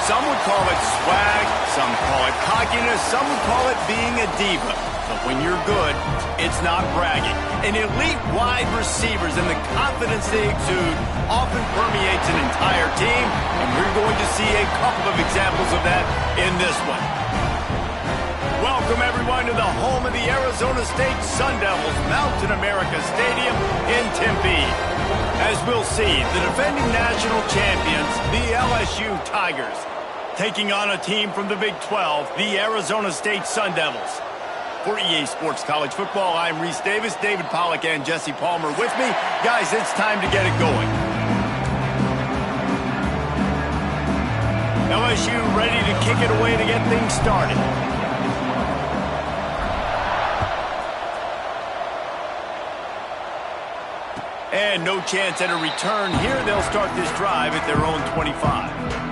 Some would call it swag, some call it cockiness, some would call it being a diva. But when you're good, it's not bragging. And elite wide receivers and the confidence they exude often permeates an entire team, and we're going to see a couple of examples of that in this one. Welcome, everyone, to the home of the Arizona State Sun Devils, Mountain America Stadium in Tempe. As we'll see, the defending national champions, the LSU Tigers, taking on a team from the Big 12, the Arizona State Sun Devils. For EA Sports College Football, I'm Reese Davis, David Pollack, and Jesse Palmer with me. Guys, it's time to get it going. LSU ready to kick it away to get things started. And no chance at a return here. They'll start this drive at their own 25.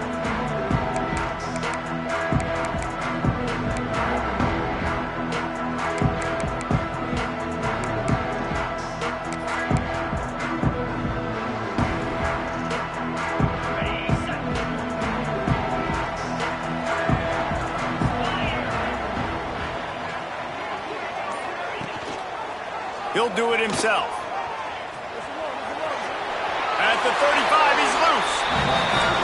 He'll do it himself. At the 35, he's loose.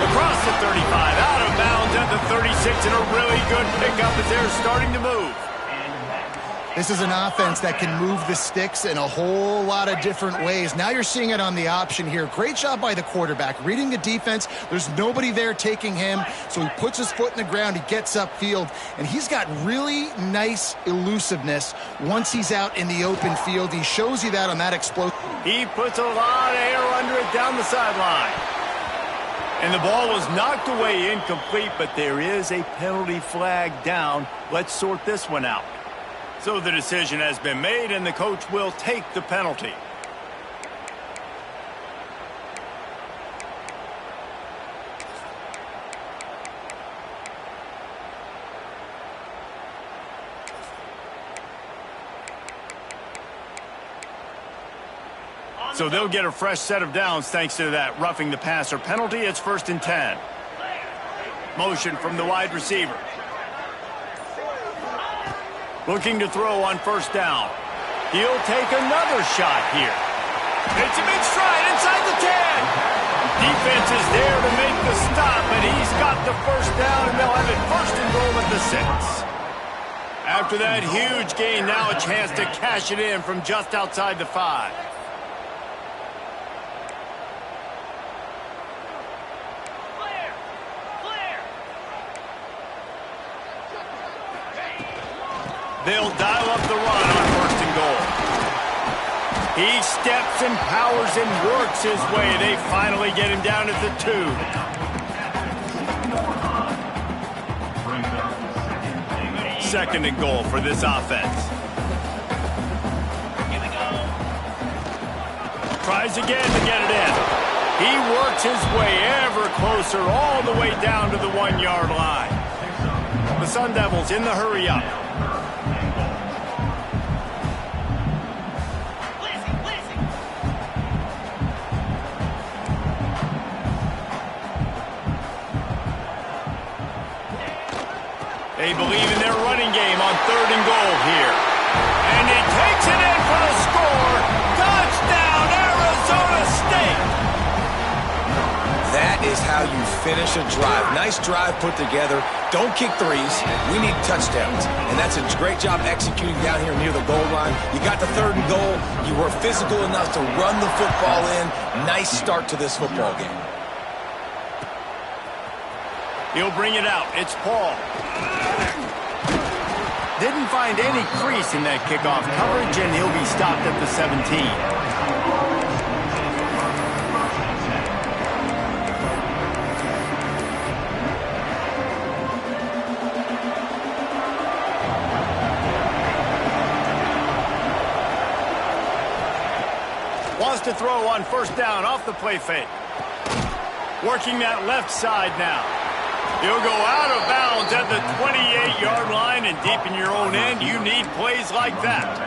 Across the 35, out of bounds at the 36, and a really good pickup as they're starting to move. This is an offense that can move the sticks in a whole lot of different ways. Now you're seeing it on the option here. Great job by the quarterback. Reading the defense, there's nobody there taking him, so he puts his foot in the ground, he gets upfield, and he's got really nice elusiveness once he's out in the open field. He shows you that on that explosive. He puts a lot of air under it down the sideline. And the ball was knocked away incomplete, but there is a penalty flag down. Let's sort this one out. So the decision has been made, and the coach will take the penalty. So they'll get a fresh set of downs thanks to that roughing the passer penalty. It's 1st and 10. Motion from the wide receiver. Looking to throw on 1st down. He'll take another shot here. It's a big stride inside the 10. Defense is there to make the stop, but he's got the 1st down, and they'll have it 1st and goal at the 6. After that huge gain, now a chance to cash it in from just outside the 5. They'll dial up the run on 1st and goal. He steps and powers and works his way. They finally get him down at the 2. Second and goal for this offense. Tries again to get it in. He works his way ever closer all the way down to the 1-yard line. The Sun Devils in the hurry-up. They believe in their running game on 3rd and goal here. And he takes it in for the score. Touchdown, Arizona State. That is how you finish a drive. Nice drive put together. Don't kick threes. We need touchdowns. And that's a great job executing down here near the goal line. You got the 3rd and goal. You were physical enough to run the football in. Nice start to this football game. He'll bring it out. It's Paul. Didn't find any crease in that kickoff coverage, and he'll be stopped at the 17. Wants to throw on 1st down off the play fake. Working that left side now. He'll go out of bounds at the 28-yard line, and deep in your own end, you need plays like that.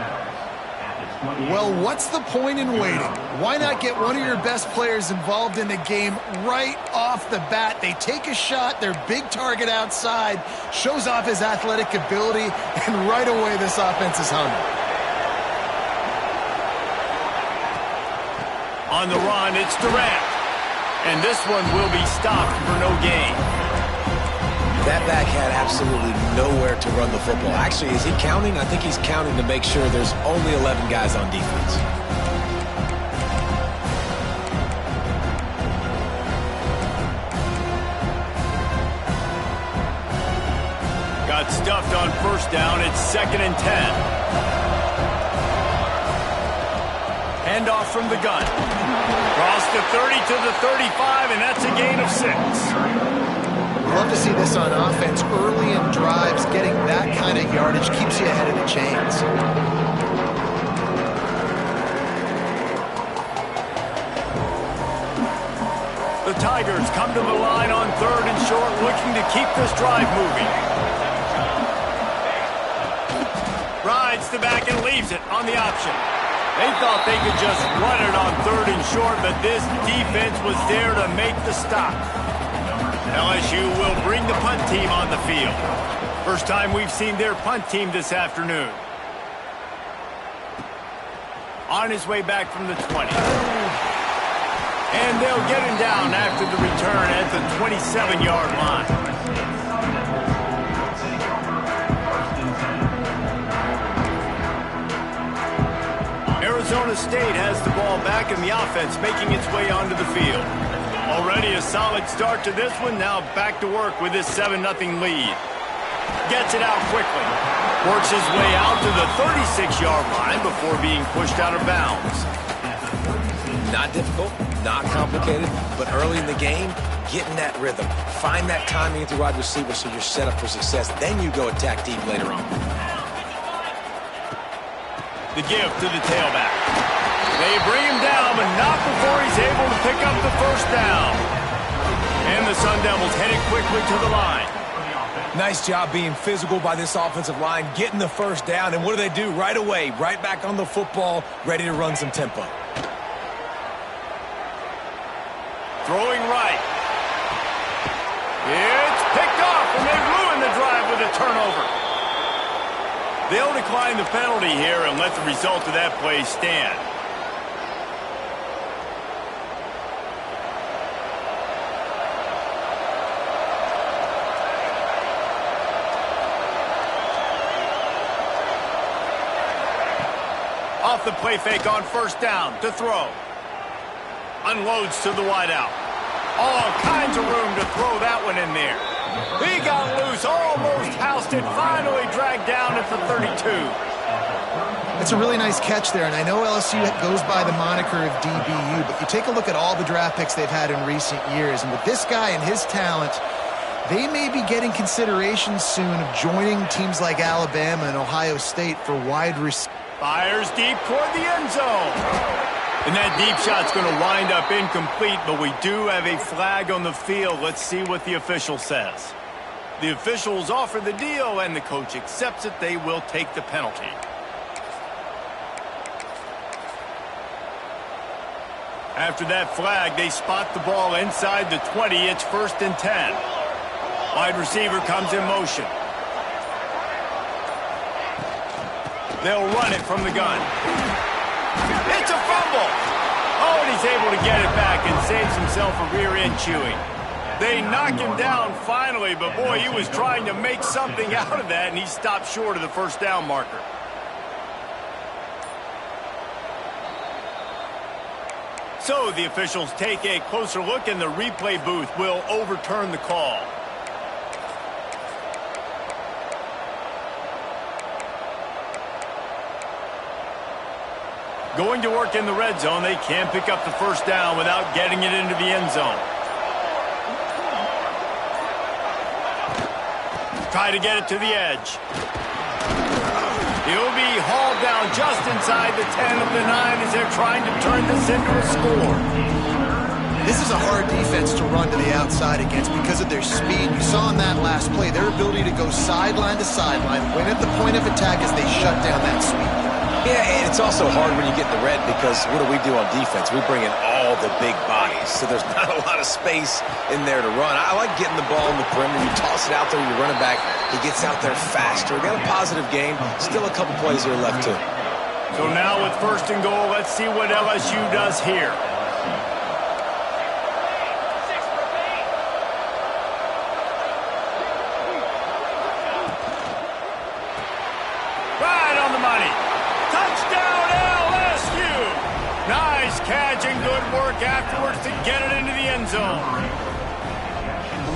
Well, what's the point in waiting? Why not get one of your best players involved in the game right off the bat? They take a shot, their big target outside, shows off his athletic ability, and right away this offense is hungry. On the run, it's Durant. And this one will be stopped for no gain. That back had absolutely nowhere to run the football. Actually, is he counting? I think he's counting to make sure there's only 11 guys on defense. Got stuffed on first down. It's 2nd and 10. Handoff from the gun. Cross the 30 to the 35, and that's a gain of 6. Love to see this on offense. Early in drives, getting that kind of yardage keeps you ahead of the chains. The Tigers come to the line on 3rd and short, looking to keep this drive moving. Rides the back and leaves it on the option. They thought they could just run it on 3rd and short, but this defense was there to make the stop. LSU will bring the punt team on the field. First time we've seen their punt team this afternoon. On his way back from the 20. And they'll get him down after the return at the 27-yard line. Arizona State has the ball back in the offense, making its way onto the field. Already a solid start to this one. Now back to work with this 7-0 lead. Gets it out quickly. Works his way out to the 36-yard line before being pushed out of bounds. Not difficult, not complicated, but early in the game, getting that rhythm. Find that timing at the wide receiver so you're set up for success. Then you go attack deep later on. The give to the tailback. They bring him down, but not before he's able to pick up the first down. And the Sun Devils headed quickly to the line. Nice job being physical by this offensive line, getting the first down. And what do? Right away, right back on the football, ready to run some tempo. Throwing right. It's picked off, and they ruin the drive with a turnover. They'll decline the penalty here and let the result of that play stand. Off the play fake on first down to throw. Unloads to the wideout. All kinds of room to throw that one in there. He got loose, almost housed it, finally dragged down at the 32. It's a really nice catch there, and I know LSU goes by the moniker of DBU, but you take a look at all the draft picks they've had in recent years, and with this guy and his talent, they may be getting consideration soon of joining teams like Alabama and Ohio State for wide receivers. Fires deep toward the end zone. And that deep shot's going to wind up incomplete, but we do have a flag on the field. Let's see what the official says. The officials offer the deal, and the coach accepts it. They will take the penalty. After that flag, they spot the ball inside the 20. It's 1st and 10. Wide receiver comes in motion. They'll run it from the gun. It's a fumble. Oh, and he's able to get it back and saves himself a rear end chewing. They knock him down finally, but boy, he was trying to make something out of that, and he stopped short of the first down marker. So the officials take a closer look, and the replay booth will overturn the call. Going to work in the red zone, they can't pick up the first down without getting it into the end zone. Try to get it to the edge. He'll be hauled down just inside the 10 of the 9 as they're trying to turn this into a score. This is a hard defense to run to the outside against because of their speed. You saw in that last play, their ability to go sideline to sideline, win at the point of attack as they shut down that sweep. Yeah, and it's also hard when you get in the red because what do on defense? We bring in all the big bodies, so there's not a lot of space in there to run. I like getting the ball in the perimeter. You toss it out there, you're running back. He gets out there faster. Got a positive game. Still a couple plays here left, too. So now with 1st and goal, let's see what LSU does here. Right on the money. Touchdown, LSU! Nice catch and good work afterwards to get it into the end zone.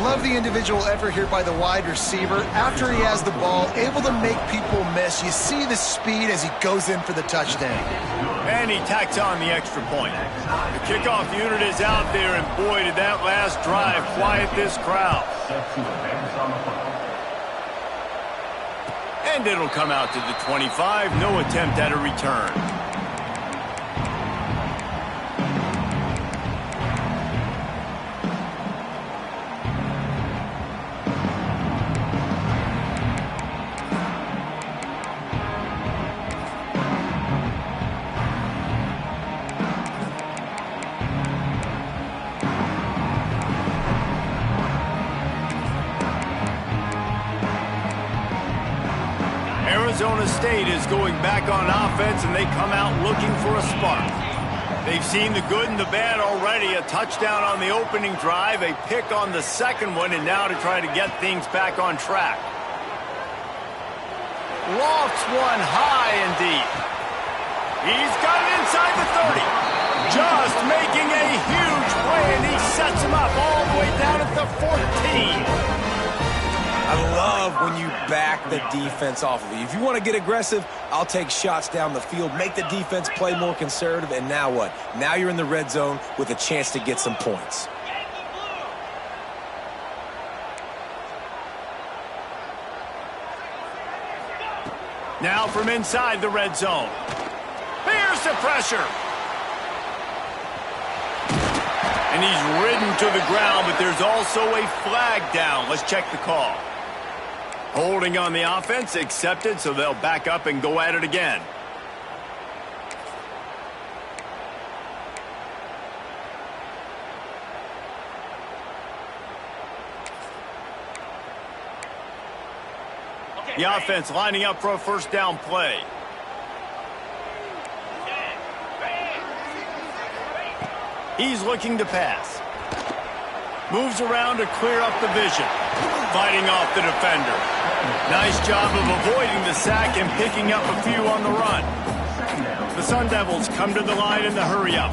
Love the individual effort here by the wide receiver. After he has the ball, able to make people miss. You see the speed as he goes in for the touchdown. And he tacks on the extra point. The kickoff unit is out there, and boy, did that last drive quiet this crowd. And it'll come out to the 25. No attempt at a return. Arizona State is going back on offense, and they come out looking for a spark. They've seen the good and the bad already. A touchdown on the opening drive, a pick on the second one, and now to try to get things back on track. Lofts one high and deep. He's got it inside the 30. Just making a huge play, and he sets him up all the way down at the 14. I love when you back the defense off of you. If you want to get aggressive, I'll take shots down the field, make the defense play more conservative, and now what? Now you're in the red zone with a chance to get some points. Now from inside the red zone. Here's the pressure. And he's ridden to the ground, but there's also a flag down. Let's check the call. Holding on the offense, accepted, so they'll back up and go at it again. The offense lining up for a first down play. He's looking to pass. Moves around to clear up the vision. Fighting off the defender. Nice job of avoiding the sack and picking up a few on the run. The Sun Devils come to the line in the hurry-up.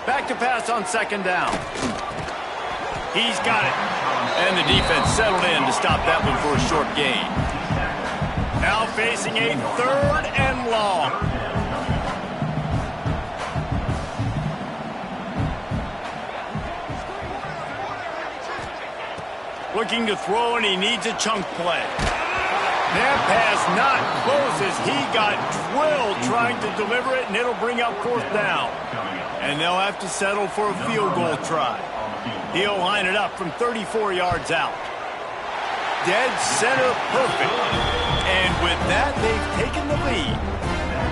Back to pass on second down. He's got it. And the defense settled in to stop that one for a short gain. Now facing a 3rd and long. Looking to throw, and he needs a chunk play. That pass not close as he got drilled trying to deliver it, and it'll bring up 4th down. And they'll have to settle for a field goal try. He'll line it up from 34 yards out. Dead center perfect. And with that, they've taken the lead.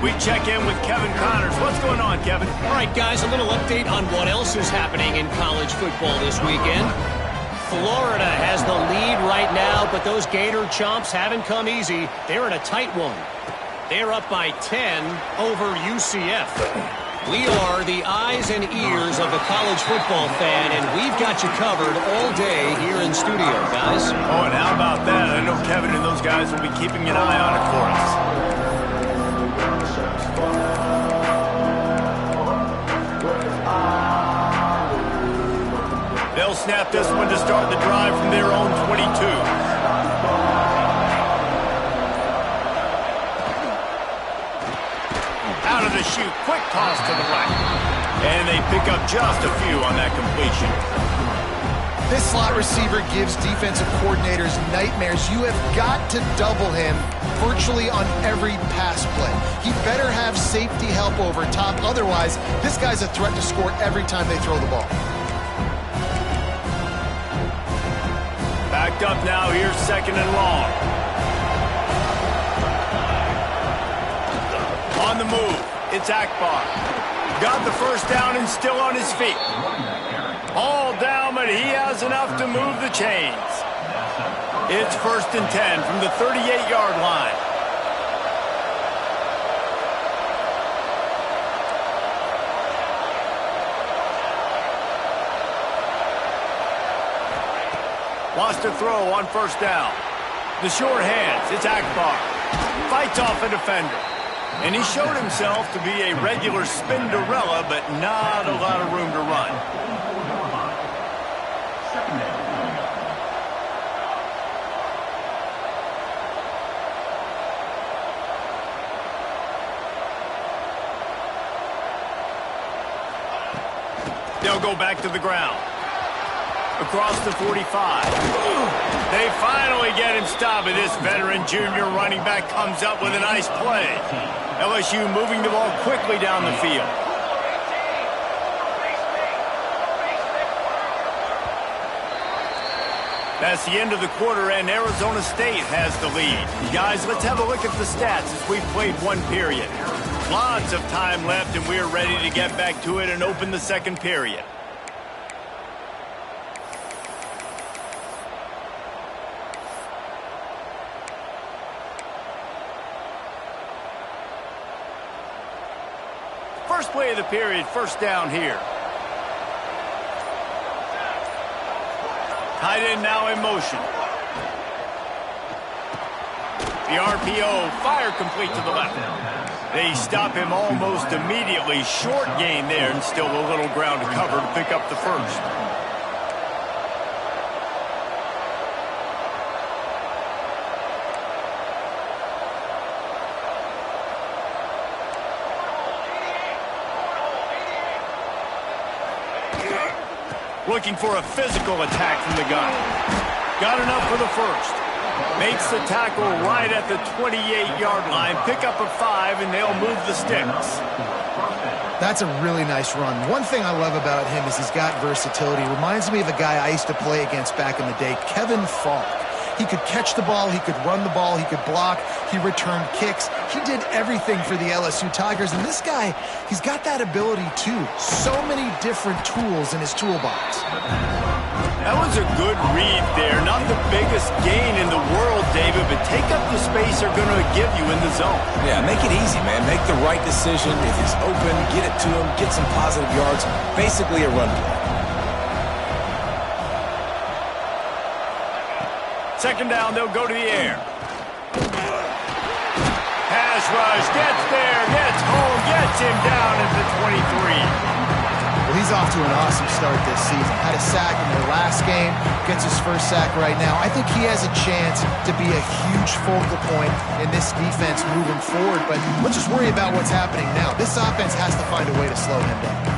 We check in with Kevin Connors. What's going on, Kevin? All right, guys, a little update on what else is happening in college football this weekend. Florida has the lead right now, but those Gator Chomps haven't come easy. They're in a tight one. They're up by 10 over UCF. We are the eyes and ears of the college football fan, and we've got you covered all day here in studio, guys. Oh, and how about that? I know Kevin and those guys will be keeping an eye on it for us. They'll snap this one to start the drive from their own 22. Out of the chute, quick toss to the right. And they pick up just a few on that completion. This slot receiver gives defensive coordinators nightmares. You have got to double him virtually on every pass play. He better have safety help over top. Otherwise, this guy's a threat to score every time they throw the ball. Backed up now. Here's second and long. On the move, it's Akbar. Got the first down and still on his feet. All down, but he has enough to move the chains. It's 1st and 10 from the 38-yard line. Wants to throw on 1st down. The short hands, it's Akbar. Fights off a defender. And he showed himself to be a regular Spinderella, but not a lot of room to run. They'll go back to the ground. Across the 45. They finally get him stopped, and this veteran junior running back comes up with a nice play. LSU moving the ball quickly down the field. That's the end of the quarter, and Arizona State has the lead. Guys, let's have a look at the stats as we've played one period. Lots of time left, and we're ready to get back to it and open the second period. First play of the period, 1st down here. Tight end now in motion. The RPO, fire complete to the left. They stop him almost immediately. Short gain there, and still a little ground to cover to pick up the first. Looking for a physical attack from the gun. Got enough for the first. Makes the tackle right at the 28-yard line. Pick up a 5, and they'll move the sticks. That's a really nice run. One thing I love about him is he's got versatility. Reminds me of a guy I used to play against back in the day, Kevin Falk. He could catch the ball, he could run the ball, he could block, he returned kicks. He did everything for the LSU Tigers, and this guy, he's got that ability too. So many different tools in his toolbox. That was a good read there. Not the biggest gain in the world, David, but take up the space they're going to give you in the zone. Yeah, make it easy, man. Make the right decision. If he's open, get it to him, get some positive yards. Basically a run play. Second down, they'll go to the air. Pass rush, gets there, gets home, gets him down at the 23. Well, he's off to an awesome start this season. Had a sack in the last game, gets his first sack right now. I think he has a chance to be a huge focal point in this defense moving forward, but let's just worry about what's happening now. This offense has to find a way to slow him down.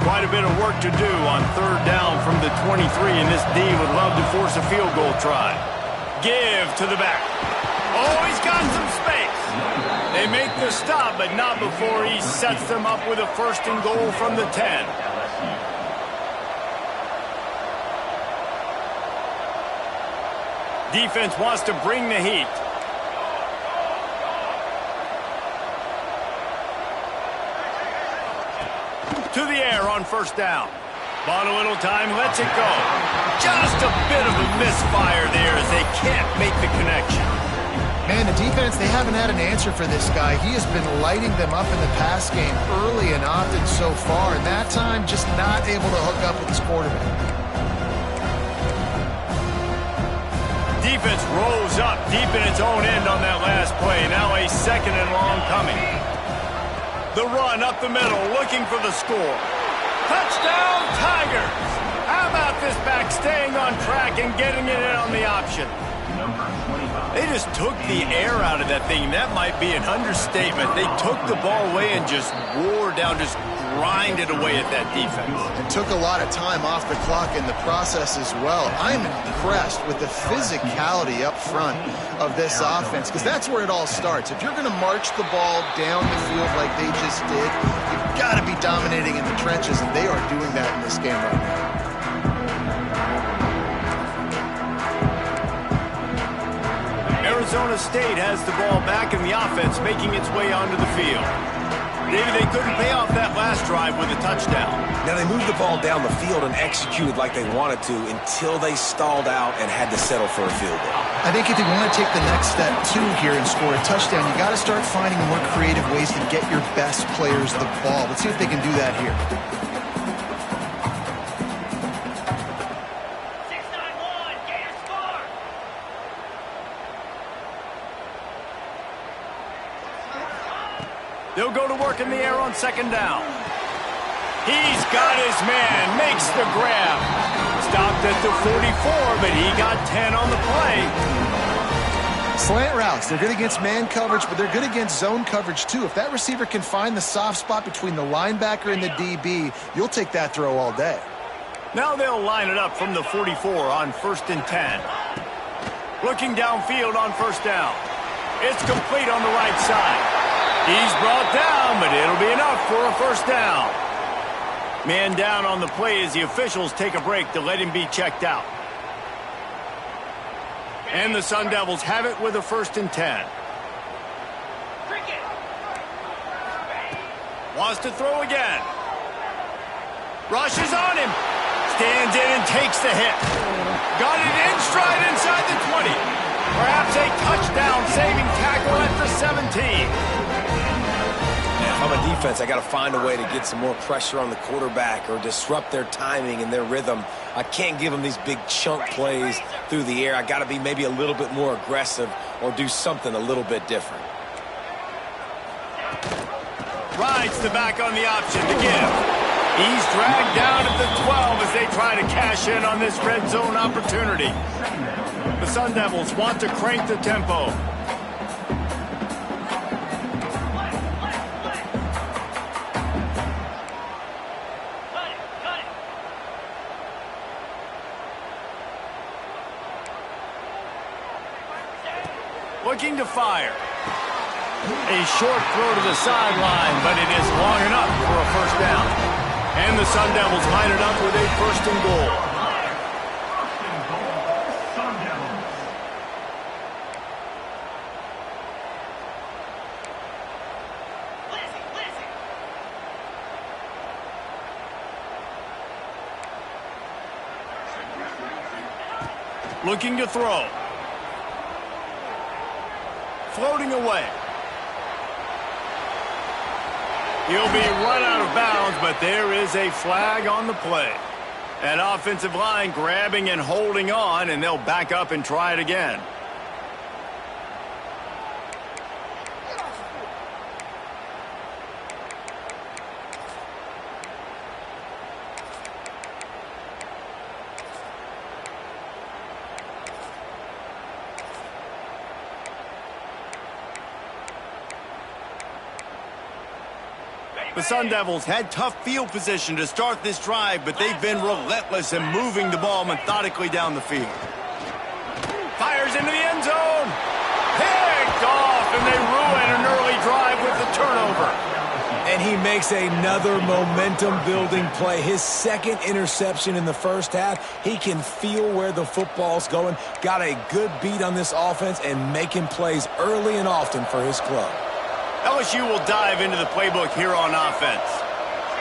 Quite a bit of work to do on 3rd down from the 23, and this D would love to force a field goal try. Give to the back. Oh, he's got some space. They make the stop, but not before he sets them up with a 1st and goal from the 10. Defense wants to bring the heat. To the air on 1st down. Bought a little time, lets it go. Just a bit of a misfire there as they can't make the connection. Man, the defense, they haven't had an answer for this guy. He has been lighting them up in the pass game early and often so far, and that time just not able to hook up with his quarterback. Defense rolls up deep in its own end on that last play. Now a 2nd and long coming. The run up the middle, looking for the score. Touchdown, Tigers! Have about this back staying on track and getting it in on the option? They just took the air out of that thing. That might be an understatement. They took the ball away and just wore down, just grinded away at that defense. And took a lot of time off the clock in the process as well. I'm impressed with the physicality up front of this offense, because that's where it all starts. If you're going to march the ball down the field like they just did, you've got to be dominating in the trenches, and they are doing that in this game right now. Arizona State has the ball back in the offense, making its way onto the field. Maybe they couldn't pay off that last drive with a touchdown. Now, they moved the ball down the field and executed like they wanted to until they stalled out and had to settle for a field goal. I think if you want to take the next step, too, here and score a touchdown, you got to start finding more creative ways to get your best players the ball. Let's see if they can do that here. They'll go to work in the air on second down. He's got his man, makes the grab. Stopped at the 44, but he got 10 on the play. Slant routes, they're good against man coverage, but they're good against zone coverage too. If that receiver can find the soft spot between the linebacker and the DB, you'll take that throw all day. Now they'll line it up from the 44 on 1st and 10. Looking downfield on first down. It's complete on the right side. He's brought down, but it'll be enough for a first down. Man down on the play as the officials take a break to let him be checked out. And the Sun Devils have it with a 1st and 10. Wants to throw again. Rushes on him. Stands in and takes the hit. Got it in stride inside the 20. Perhaps a touchdown-saving tackle at the 17. If I'm a defense, I got to find a way to get some more pressure on the quarterback or disrupt their timing and their rhythm. I can't give them these big chunk plays through the air. I got to be maybe a little bit more aggressive or do something a little bit different. Rides the back on the option to give. He's dragged down at the 12 as they try to cash in on this red zone opportunity. The Sun Devils want to crank the tempo. Looking to fire. A short throw to the sideline, but it is long enough for a first down. And the Sun Devils line it up with a 1st and goal. Looking to throw. Floating away. He'll be run out of bounds, but there is a flag on the play. That offensive line grabbing and holding on, and they'll back up and try it again. The Sun Devils had tough field position to start this drive, but they've been relentless in moving the ball methodically down the field. Fires into the end zone. Picked off, and they ruin an early drive with the turnover. And he makes another momentum-building play. His second interception in the first half. He can feel where the football's going. Got a good beat on this offense and making plays early and often for his club. LSU will dive into the playbook here on offense.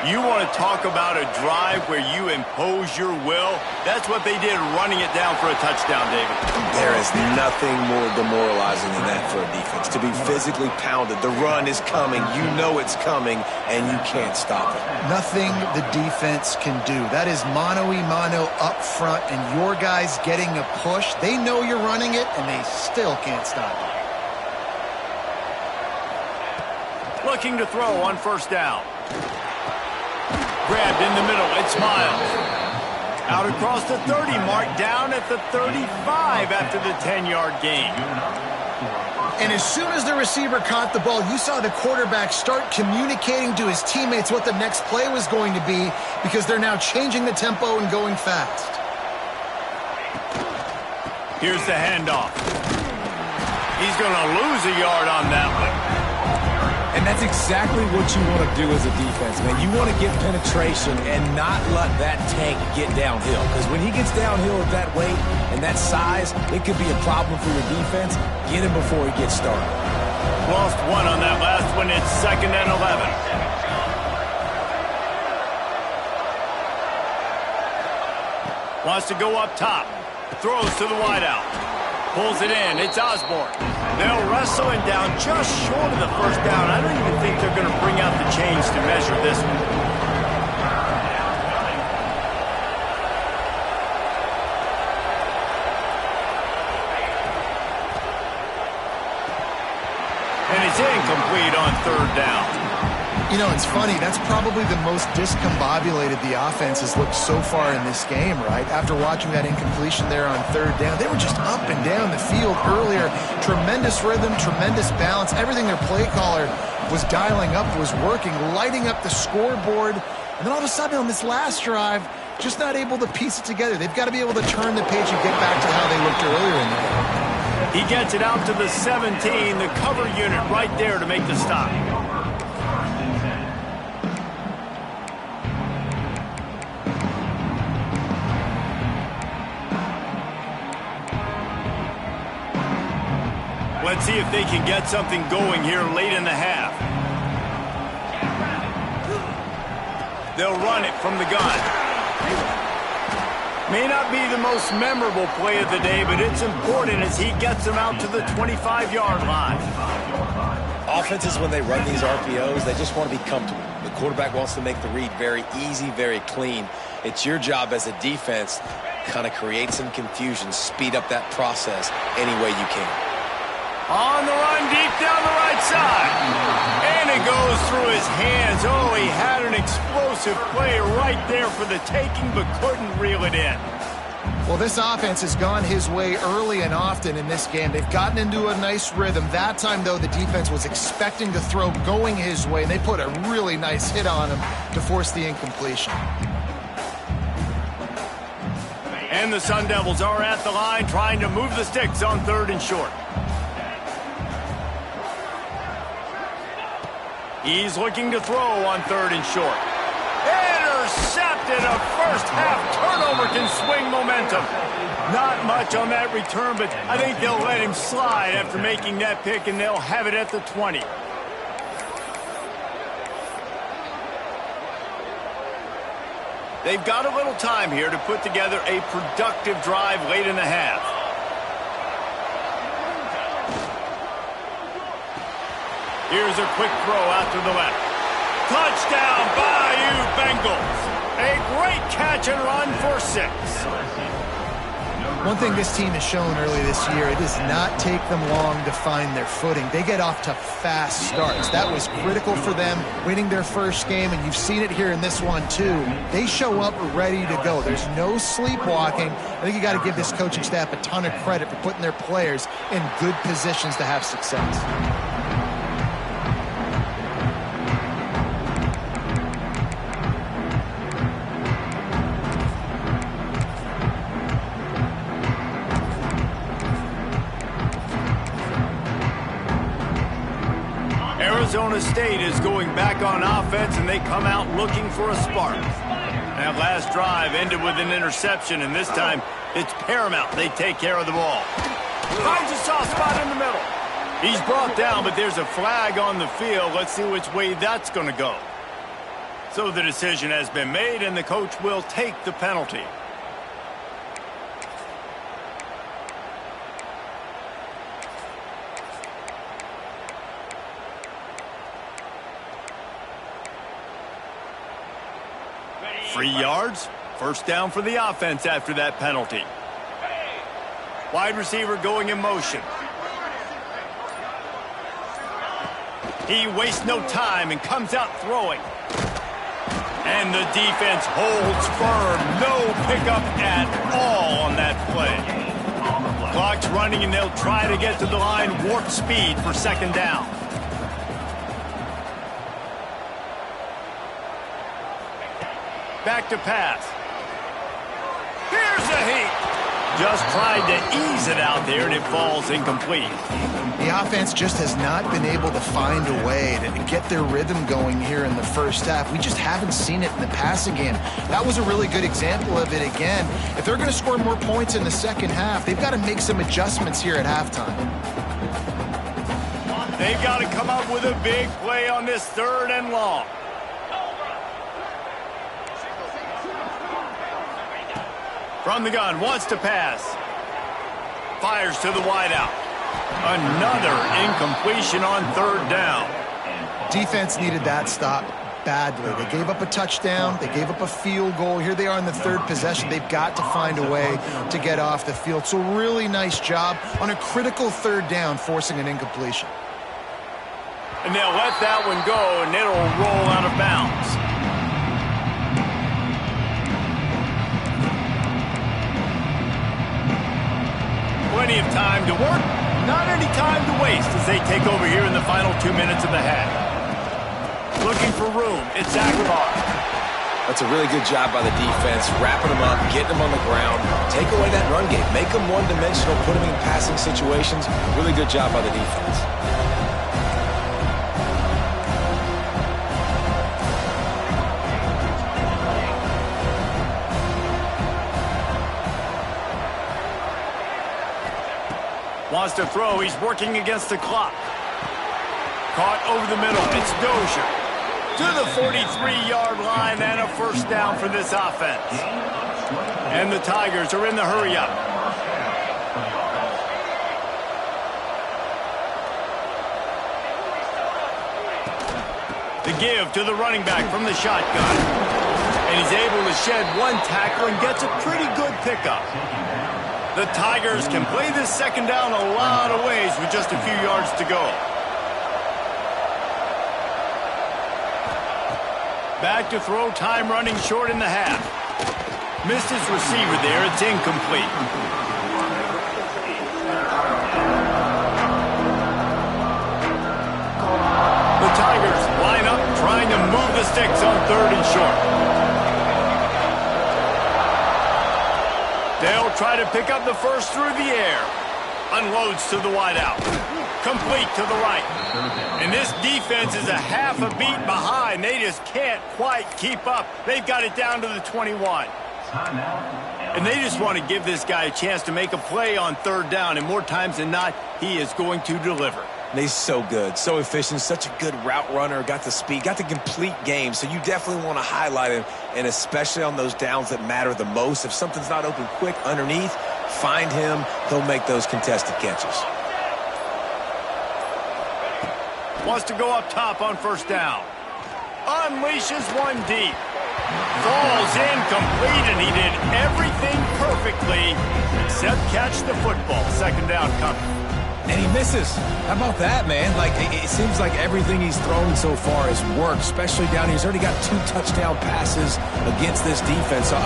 You want to talk about a drive where you impose your will? That's what they did, running it down for a touchdown, David. There is nothing more demoralizing than that for a defense. To be physically pounded, the run is coming, you know it's coming, and you can't stop it. Nothing the defense can do. That is mano-a-mano up front, and your guys getting a push. They know you're running it, and they still can't stop it. Looking to throw on first down. Grabbed in the middle. It's Miles. Out across the 30 mark, down at the 35 after the 10-yard gain. And as soon as the receiver caught the ball, you saw the quarterback start communicating to his teammates what the next play was going to be because they're now changing the tempo and going fast. Here's the handoff. He's going to lose a yard on that one. And that's exactly what you want to do as a defense, man. You want to get penetration and not let that tank get downhill. Because when he gets downhill at that weight and that size, it could be a problem for your defense. Get him before he gets started. Lost one on that last one. It's 2nd and 11. Wants to go up top. Throws to the wideout. Pulls it in. It's Osborne. They'll wrestle him down just short of the first down. I don't even think they're going to bring out the chains to measure this one. And it's incomplete on 3rd down. You know, it's funny. That's probably the most discombobulated the offense has looked so far in this game, right? After watching that incompletion there on 3rd down, they were just up and down the field earlier. Tremendous rhythm, tremendous balance. Everything their play caller was dialing up was working, lighting up the scoreboard. And then all of a sudden on this last drive, just not able to piece it together. They've got to be able to turn the page and get back to how they looked earlier in the game. He gets it out to the 17, the cover unit right there to make the stop. Let's see if they can get something going here late in the half. They'll run it from the gun. May not be the most memorable play of the day, but it's important as he gets them out to the 25-yard line. Offenses, when they run these RPOs, they just want to be comfortable. The quarterback wants to make the read very easy, very clean. It's your job as a defense to kind of create some confusion, speed up that process any way you can. On the run, deep down the right side. And it goes through his hands. Oh, he had an explosive play right there for the taking, but couldn't reel it in. Well, this offense has gone his way early and often in this game. They've gotten into a nice rhythm. That time, though, the defense was expecting to throw going his way, and they put a really nice hit on him to force the incompletion. And the Sun Devils are at the line trying to move the sticks on 3rd and short. He's looking to throw on 3rd and short. Intercepted. A first-half turnover can swing momentum. Not much on that return, but I think they'll let him slide after making that pick, and they'll have it at the 20. They've got a little time here to put together a productive drive late in the half. Here's a quick throw out to the left. Touchdown, Bayou Bengals. A great catch and run for 6. One thing this team has shown early this year, it does not take them long to find their footing. They get off to fast starts. That was critical for them winning their first game, and you've seen it here in this one too. They show up ready to go. There's no sleepwalking. I think you got to give this coaching staff a ton of credit for putting their players in good positions to have success. Arizona State is going back on offense, and they come out looking for a spark. That last drive ended with an interception, and this time it's paramount they take care of the ball. Finds a soft spot in the middle. He's brought down, but there's a flag on the field. Let's see which way that's going to go. So the decision has been made, and the coach will take the penalty. Free yards, first down for the offense after that penalty. Wide receiver going in motion. He wastes no time and comes out throwing. And the defense holds firm. No pickup at all on that play. Clock's running, and they'll try to get to the line warp speed for second down. Back to pass. Here's a heat. Just tried to ease it out there, and it falls incomplete. The offense just has not been able to find a way to get their rhythm going here in the first half. We just haven't seen it in the passing game. That was a really good example of it again. If they're going to score more points in the second half, they've got to make some adjustments here at halftime. They've got to come up with a big play on this 3rd and long. From the gun, wants to pass. Fires to the wideout. Another incompletion on 3rd down. Defense needed that stop badly. They gave up a touchdown. They gave up a field goal. Here they are in the 3rd possession. They've got to find a way to get off the field. So really nice job on a critical 3rd down, forcing an incompletion. And they'll let that one go, and it'll roll out of bounds. Plenty of time to work, not any time to waste as they take over here in the final 2 minutes of the half. Looking for room, it's Akbar. That's a really good job by the defense, wrapping them up, getting them on the ground, take away that run game, make them one-dimensional, put them in passing situations. Really good job by the defense. Wants to throw. He's working against the clock. Caught over the middle. It's Dozier. To the 43-yard line and a first down for this offense. And the Tigers are in the hurry-up. The give to the running back from the shotgun. And he's able to shed one tackle and gets a pretty good pickup. The Tigers can play this second down a lot of ways with just a few yards to go. Back to throw, time running short in the half. Missed his receiver there, it's incomplete. The Tigers line up trying to move the sticks on 3rd and short. They'll try to pick up the first through the air. Unloads to the wideout. Complete to the right. And this defense is a half a beat behind. They just can't quite keep up. They've got it down to the 21. And they just want to give this guy a chance to make a play on 3rd down. And more times than not, he is going to deliver. And he's so good, so efficient, such a good route runner, got the speed, got the complete game. So you definitely want to highlight him, and especially on those downs that matter the most. If something's not open quick underneath, find him. He'll make those contested catches. Wants to go up top on first down. Unleashes one deep. Falls incomplete, and he did everything perfectly except catch the football. Second down coming. And he misses. How about that, man? Like, it seems like everything he's thrown so far has worked, especially down here. He's already got 2 touchdown passes against this defense. So,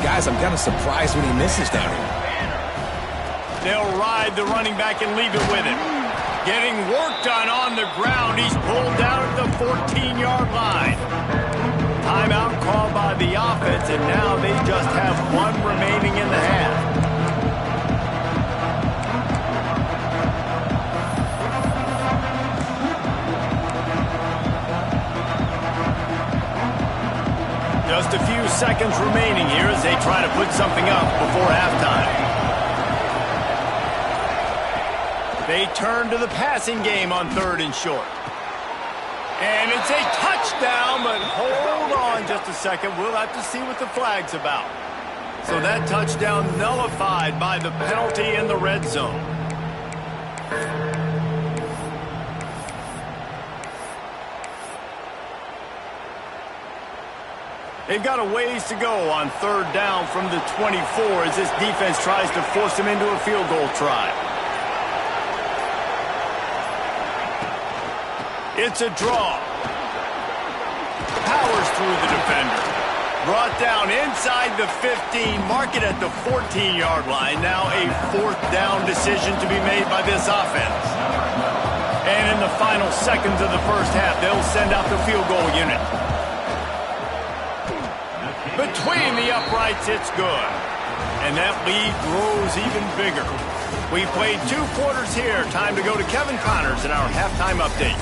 guys, I'm kind of surprised when he misses down here. They'll ride the running back and leave it with him. Getting work done on the ground. He's pulled down at the 14-yard line. Timeout called by the offense, and now they just have 1 remaining in the half. Just a few seconds remaining here as they try to put something up before halftime. They turn to the passing game on 3rd and short. And it's a touchdown, but hold on just a second. We'll have to see what the flag's about. So that touchdown nullified by the penalty in the red zone. They've got a ways to go on 3rd down from the 24 as this defense tries to force them into a field goal try. It's a draw. Powers through the defender. Brought down inside the 15, mark it at the 14-yard line. Now a fourth down decision to be made by this offense. And in the final seconds of the first half, they'll send out the field goal unit. Between the uprights, it's good. And that lead grows even bigger. We played 2 quarters here. Time to go to Kevin Connors in our halftime update.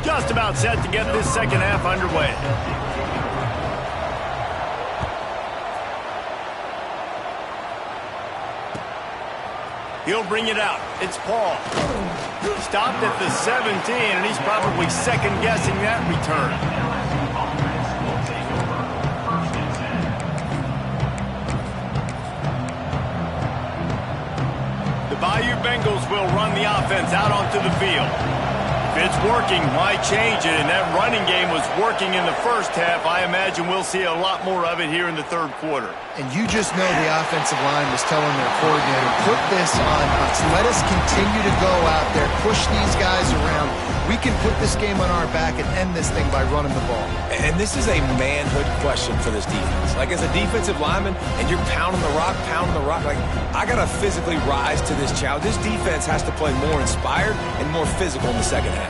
Just about set to get this second half underway. He'll bring it out. It's Paul. Stopped at the 17, and he's probably second-guessing that return. The Bayou Bengals will run the offense out onto the field. If it's working, why change it? And that running game was working in the first half. I imagine we'll see a lot more of it here in the third quarter. And you just know the offensive line was telling their coordinator, put this on us. Let us continue to go out there, push these guys around. We can put this game on our back and end this thing by running the ball. And this is a manhood question for this defense. Like, as a defensive lineman, and you're pounding the rock, like, I got to physically rise to this challenge. This defense has to play more inspired and more physical in the second half.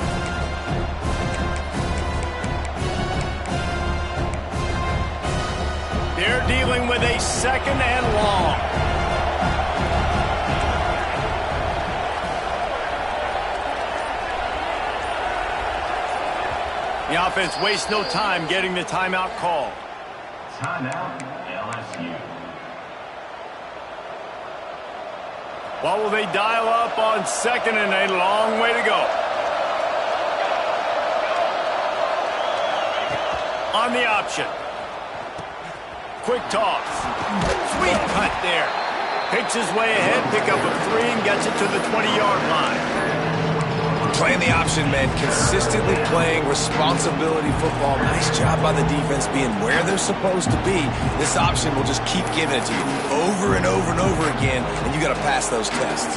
They're dealing with a second and long. The offense wastes no time getting the timeout call. Timeout, LSU. What will they dial up on second and a long way to go? On the option. Quick toss. Sweet cut there. Picks his way ahead, pick up a 3, and gets it to the 20-yard line. Playing the option, man. Consistently playing responsibility football. Nice job by the defense being where they're supposed to be. This option will just keep giving it to you over and over and over again, and you got to pass those tests.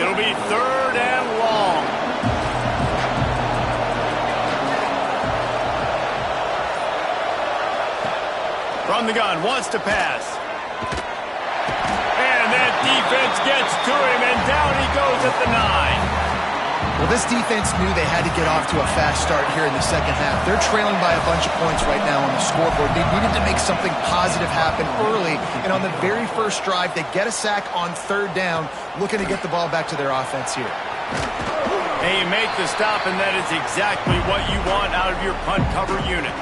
It'll be third and long. From the gun, wants to pass. And that defense gets to him, and down he goes at the 9. Well, this defense knew they had to get off to a fast start here in the second half. They're trailing by a bunch of points right now on the scoreboard. They needed to make something positive happen early, and on the very first drive, they get a sack on third down, looking to get the ball back to their offense here. And you make the stop, and that is exactly what you want out of your punt cover unit.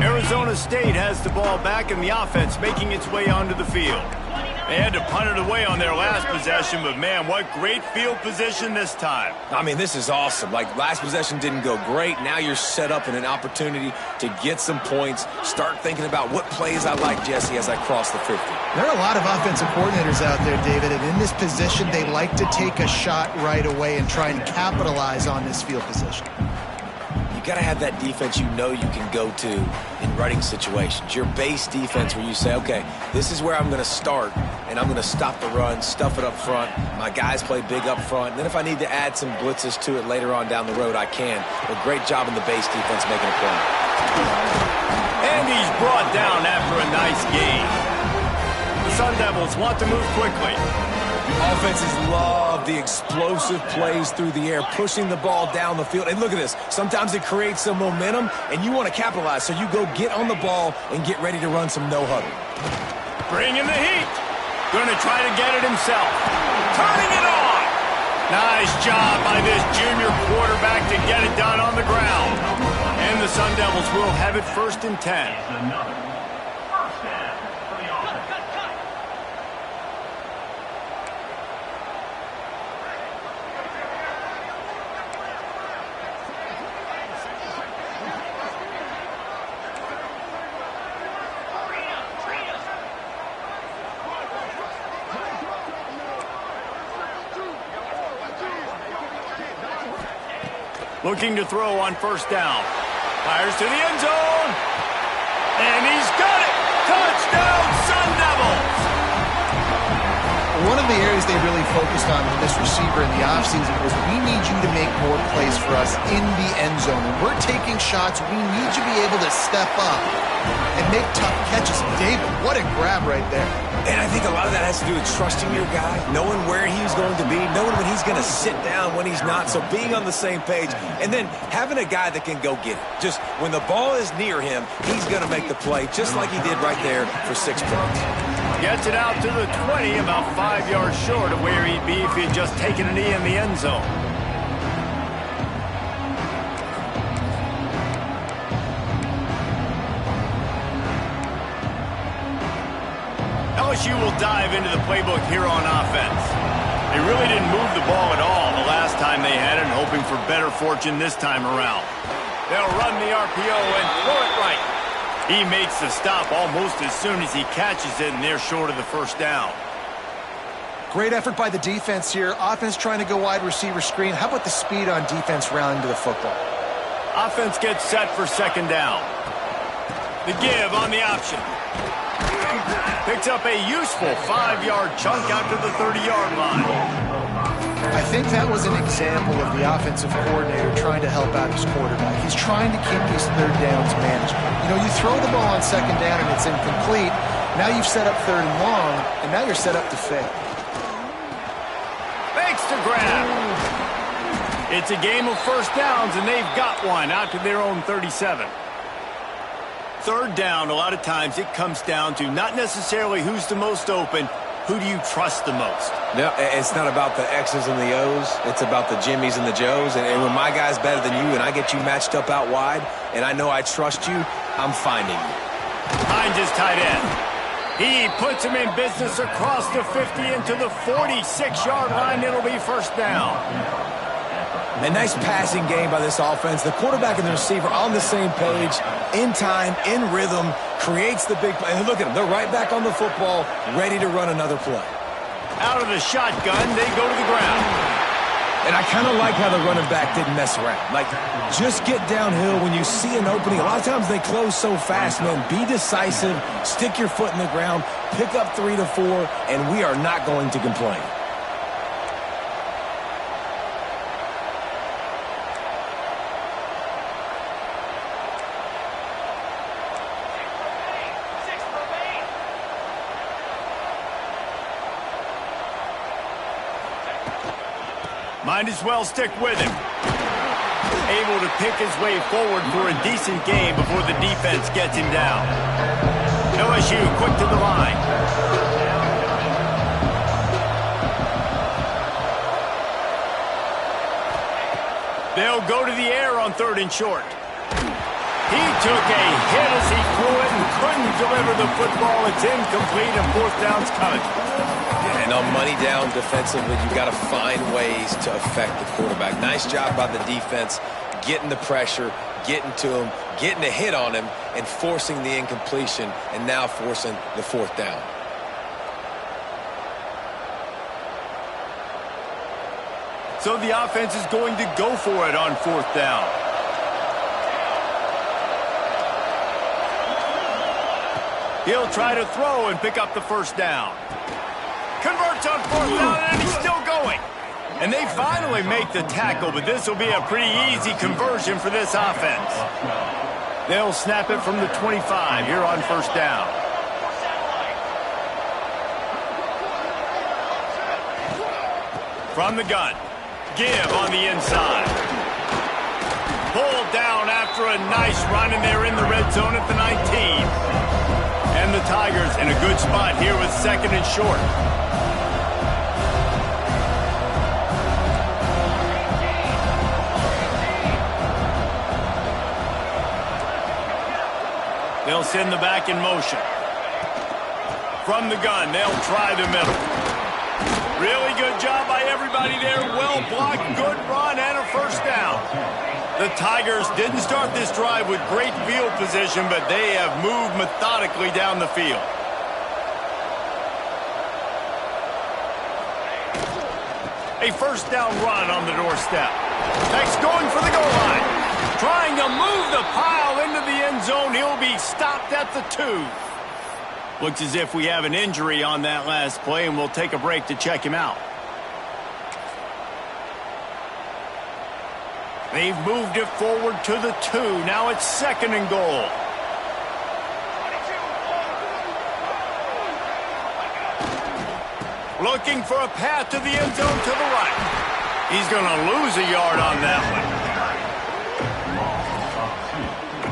Arizona State has the ball back, and the offense making its way onto the field. They had to punt it away on their last possession, but man, what great field position this time. I mean, this is awesome. Like, last possession didn't go great. Now you're set up in an opportunity to get some points. Start thinking about what plays I like, Jesse, as I cross the 50. There are a lot of offensive coordinators out there, David, and in this position, they like to take a shot right away and try and capitalize on this field position. You got to have that defense you know you can go to in running situations. Your base defense where you say, okay, this is where I'm going to start, and I'm going to stop the run, stuff it up front. My guys play big up front. And then if I need to add some blitzes to it later on down the road, I can. But great job in the base defense making a play. And he's brought down after a nice gain. The Sun Devils want to move quickly. Offenses love the explosive plays through the air, pushing the ball down the field. And look at this. Sometimes it creates some momentum, and you want to capitalize. So you go get on the ball and get ready to run some no-huddle. Bringing the heat. Going to try to get it himself. Turning it on. Nice job by this junior quarterback to get it done on the ground. And the Sun Devils will have it 1st and 10. Looking to throw on first down. Fires to the end zone. And he's got it. Touchdown, Sun Devils. One of the areas they really focused on with this receiver in the offseason was we need you to make more plays for us in the end zone. When we're taking shots, we need you to be able to step up and make tough catches. David, what a grab right there. And I think a lot of that has to do with trusting your guy, knowing where he's going to be, knowing when he's going to sit down, when he's not, so being on the same page, and then having a guy that can go get it. Just when the ball is near him, he's going to make the play, just like he did right there for 6 points. Gets it out to the 20, about 5 yards short of where he'd be if he had just taken a knee in the end zone. LSU will dive into the playbook here on offense. They really didn't move the ball at all the last time they had it, hoping for better fortune this time around. They'll run the RPO and throw it right. He makes the stop almost as soon as he catches it, and they're short of the first down. Great effort by the defense here. Offense trying to go wide receiver screen. How about the speed on defense rallying to the football? Offense gets set for second down. The give on the option. Picks up a useful 5-yard chunk out to the 30-yard line. I think that was an example of the offensive coordinator trying to help out his quarterback. He's trying to keep these third downs manageable. You know, you throw the ball on second down and it's incomplete. Now you've set up third and long, and now you're set up to fail. Makes the grab. It's a game of first downs, and they've got one out to their own 37. Third down, a lot of times it comes down to not necessarily who's the most open, who do you trust the most? No, it's not about the X's and the O's. It's about the Jimmies and the Joes. And when my guy's better than you and I get you matched up out wide and I know I trust you, I'm finding you. Finds his tight end. He puts him in business across the 50 into the 46-yard line. It'll be first down. A nice passing game by this offense. The quarterback and the receiver on the same page, in time, in rhythm, creates the big play. And look at them. They're right back on the football, ready to run another play. Out of the shotgun, they go to the ground. And I kind of like how the running back didn't mess around. Like, just get downhill when you see an opening. A lot of times they close so fast, man. Be decisive, stick your foot in the ground, pick up 3 to 4, and we are not going to complain. Might as well stick with him. Able to pick his way forward for a decent game before the defense gets him down. LSU quick to the line. They'll go to the air on third and short. He took a hit as he threw it and couldn't deliver the football. It's incomplete and fourth down's coming. And on money down defensively, you got to find ways to affect the quarterback. Nice job by the defense, getting the pressure, getting to him, getting a hit on him, and forcing the incompletion, and now forcing the fourth down. So the offense is going to go for it on fourth down. He'll try to throw and pick up the first down. Converts on fourth down, and he's still going. And they finally make the tackle, but this will be a pretty easy conversion for this offense. They'll snap it from the 25 here on first down. From the gun. Give on the inside. Pulled down after a nice run, and they're in the red zone at the 19. And the Tigers in a good spot here with second and short. They'll send the back in motion. From the gun, they'll try the middle. Really good job by everybody there. Well blocked, good run, and a first down. The Tigers didn't start this drive with great field position, but they have moved methodically down the field. A first down run on the doorstep. Next going for the goal pile into the end zone. He'll be stopped at the 2. Looks as if we have an injury on that last play, and we'll take a break to check him out. They've moved it forward to the 2. Now it's 2nd and goal. Looking for a path to the end zone to the right. He's going to lose a yard on that one.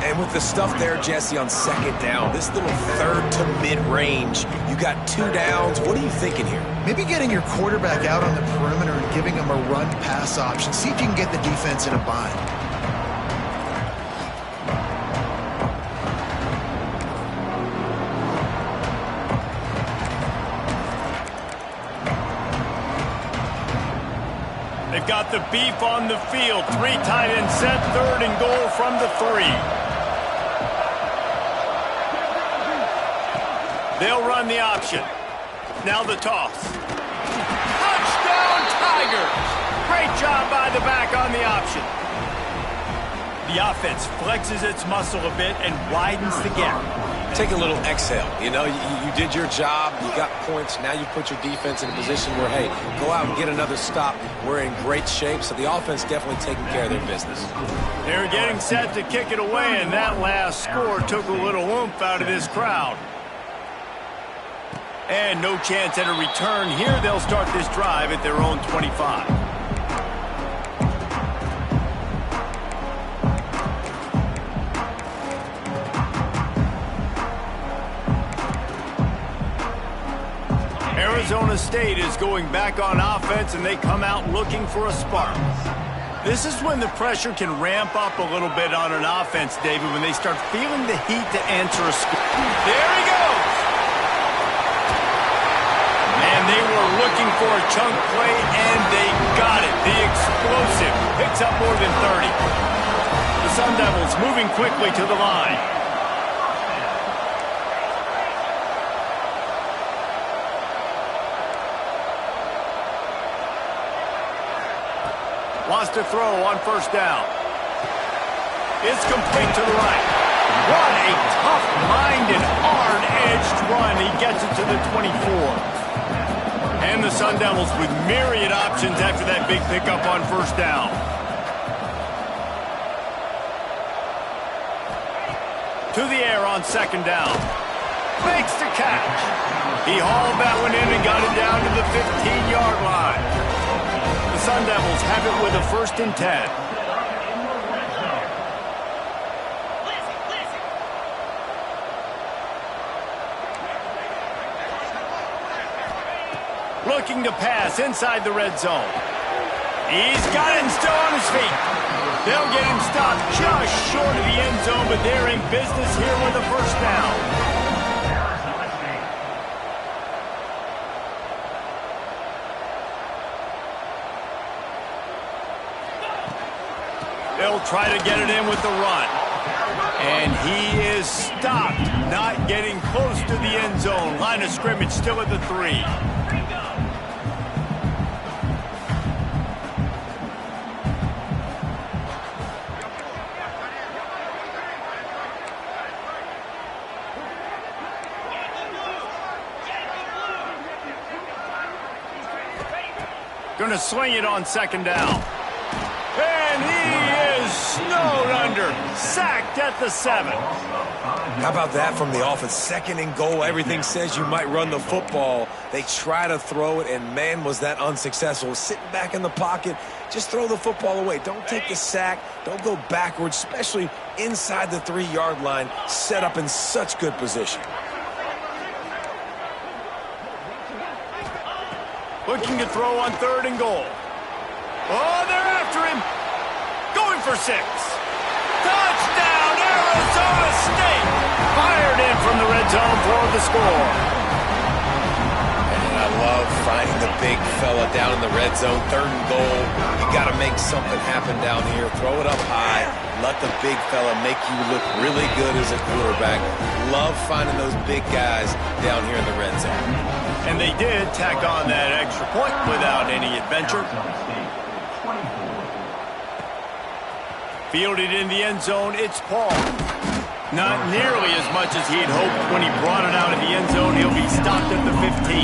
And with the stuff there, Jesse, on 2nd down, this little 3rd to mid-range, you got 2 downs. What are you thinking here? Maybe getting your quarterback out on the perimeter and giving him a run-pass option. See if you can get the defense in a bind. They've got the beef on the field. 3 tight ends set, 3rd and goal from the 3. They'll run the option. Now the toss. Touchdown, Tigers! Great job by the back on the option. The offense flexes its muscle a bit and widens the gap. Take a little exhale. You know, you did your job. You got points. Now you put your defense in a position where, hey, go out and get another stop. We're in great shape, so the offense definitely taking care of their business. They're getting set to kick it away, and that last score took a little oomph out of this crowd. And no chance at a return here. They'll start this drive at their own 25. Arizona State is going back on offense, and they come out looking for a spark. This is when the pressure can ramp up a little bit on an offense, David, when they start feeling the heat to answer a score. There he goes! And they were looking for a chunk play, and they got it. The explosive picks up more than 30. The Sun Devils moving quickly to the line. Wants to throw on 1st down. It's complete to the right. What a tough-minded, hard-edged run. He gets it to the 24. And the Sun Devils with myriad options after that big pickup on 1st down. To the air on 2nd down. Makes the catch. He hauled that one in and got it down to the 15-yard line. The Sun Devils have it with a 1st and 10. Looking to pass inside the red zone. He's got it and still on his feet. They'll get him stopped just short of the end zone, but they're in business here with a 1st down. They'll try to get it in with the run. And he is stopped, not getting close to the end zone. Line of scrimmage still at the 3. Going to sling it on 2nd down. And he is snowed under. Sacked at the 7. How about that from the offense? 2nd and goal. Everything says you might run the football. They try to throw it, and man, was that unsuccessful. Sitting back in the pocket, just throw the football away. Don't take the sack. Don't go backwards, especially inside the 3-yard line. Set up in such good position. Looking to throw on 3rd and goal. Oh, they're after him. Going for 6. Touchdown, Arizona State. Fired in from the red zone for the score. And I love finding the big fella down in the red zone. 3rd and goal. You got to make something happen down here. Throw it up high. Let the big fella make you look really good as a quarterback. Love finding those big guys down here in the red zone. And they did tack on that extra point without any adventure. Fielded in the end zone, it's Paul. Not nearly as much as he'd hoped when he brought it out of the end zone. He'll be stopped at the 15.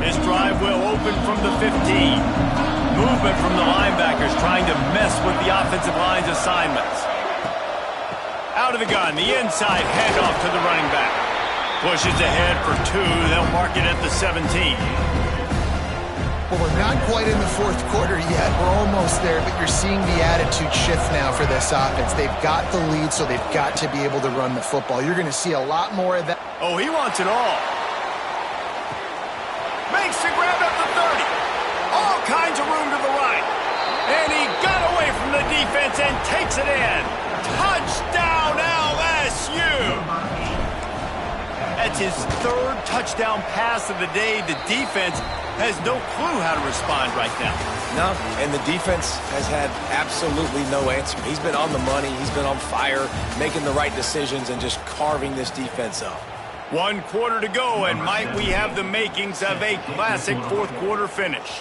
His drive will open from the 15. Movement from the linebackers trying to mess with the offensive line's assignments. Out of the gun, the inside handoff to the running back. Pushes ahead for 2. They'll mark it at the 17. Well, we're not quite in the fourth quarter yet. We're almost there, but you're seeing the attitude shift now for this offense. They've got the lead, so they've got to be able to run the football. You're going to see a lot more of that. Oh, he wants it all. Makes the grab at the 30. All kinds of room to the right. And he got away from the defense and takes it in. Touchdown, LSU! That's his 3rd touchdown pass of the day. The defense has no clue how to respond right now. No, and the defense has had absolutely no answer. He's been on the money. He's been on fire, making the right decisions and just carving this defense up. 1 quarter to go, and might we have the makings of a classic fourth quarter finish.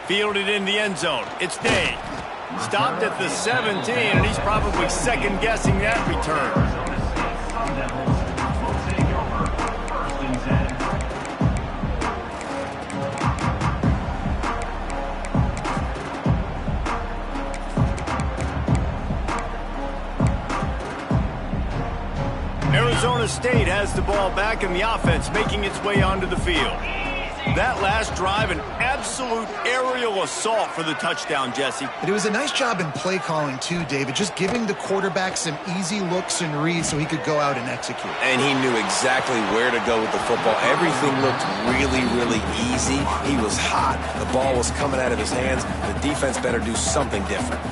Fielded in the end zone. It's Day. Stopped at the 17, and he's probably second-guessing that return. Arizona State has the ball back, and the offense making its way onto the field. That last drive, an absolute aerial assault for the touchdown, Jesse. But it was a nice job in play calling, too, David, just giving the quarterback some easy looks and reads so he could go out and execute. And he knew exactly where to go with the football. Everything looked really, really easy. He was hot. The ball was coming out of his hands. The defense better do something different.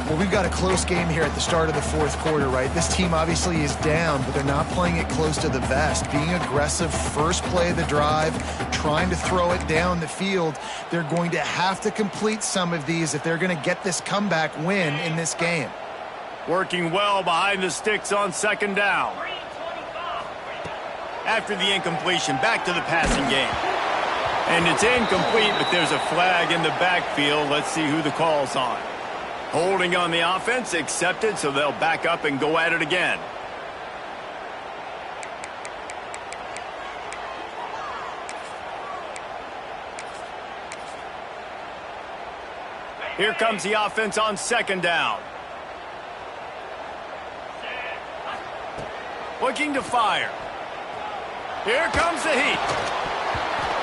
Well, we've got a close game here at the start of the fourth quarter, right? This team obviously is down, but they're not playing it close to the vest. Being aggressive, first play of the drive, trying to throw it down the field. They're going to have to complete some of these if they're going to get this comeback win in this game. Working well behind the sticks on 2nd down. After the incompletion, back to the passing game. And it's incomplete, but there's a flag in the backfield. Let's see who the call's on. Holding on the offense, accepted, so they'll back up and go at it again. Here comes the offense on 2nd down. Looking to fire. Here comes the heat.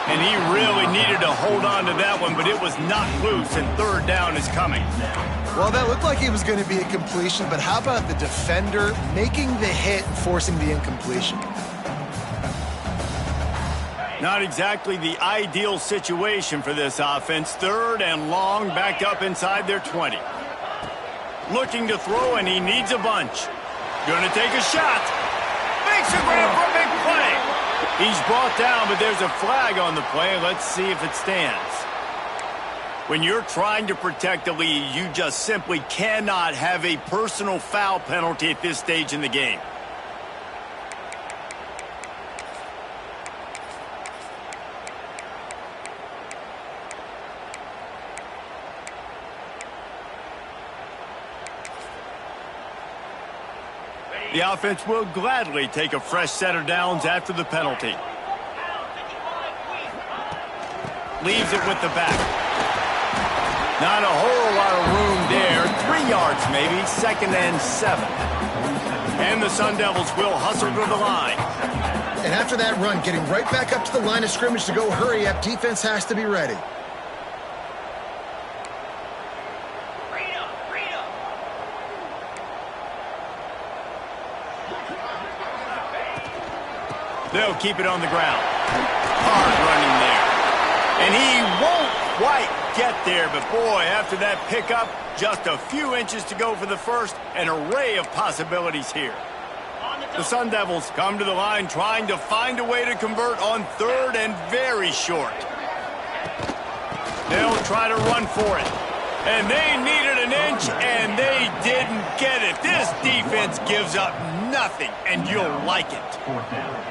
And he really needed to hold on to that one, but it was not loose, and 3rd down is coming. Well, that looked like it was going to be a completion, but how about the defender making the hit and forcing the incompletion? Not exactly the ideal situation for this offense. 3rd and long, backed up inside their 20. Looking to throw, and he needs a bunch. Going to take a shot. Makes a grab for a big play. He's brought down, but there's a flag on the play. Let's see if it stands. When you're trying to protect the lead, you just simply cannot have a personal foul penalty at this stage in the game. The offense will gladly take a fresh set of downs after the penalty. Leaves it with the back. Not a whole lot of room there. 3 yards maybe, 2nd and 7. And the Sun Devils will hustle to the line. And after that run, getting right back up to the line of scrimmage to go hurry up, defense has to be ready. They'll keep it on the ground. Hard running there. And he won't quite get there, but boy, after that pickup, just a few inches to go for the first. An array of possibilities here. The Sun Devils come to the line trying to find a way to convert on 3rd and very short. They'll try to run for it. And they needed an inch, and they didn't get it. This defense gives up nothing, and you'll like it. Fourth down.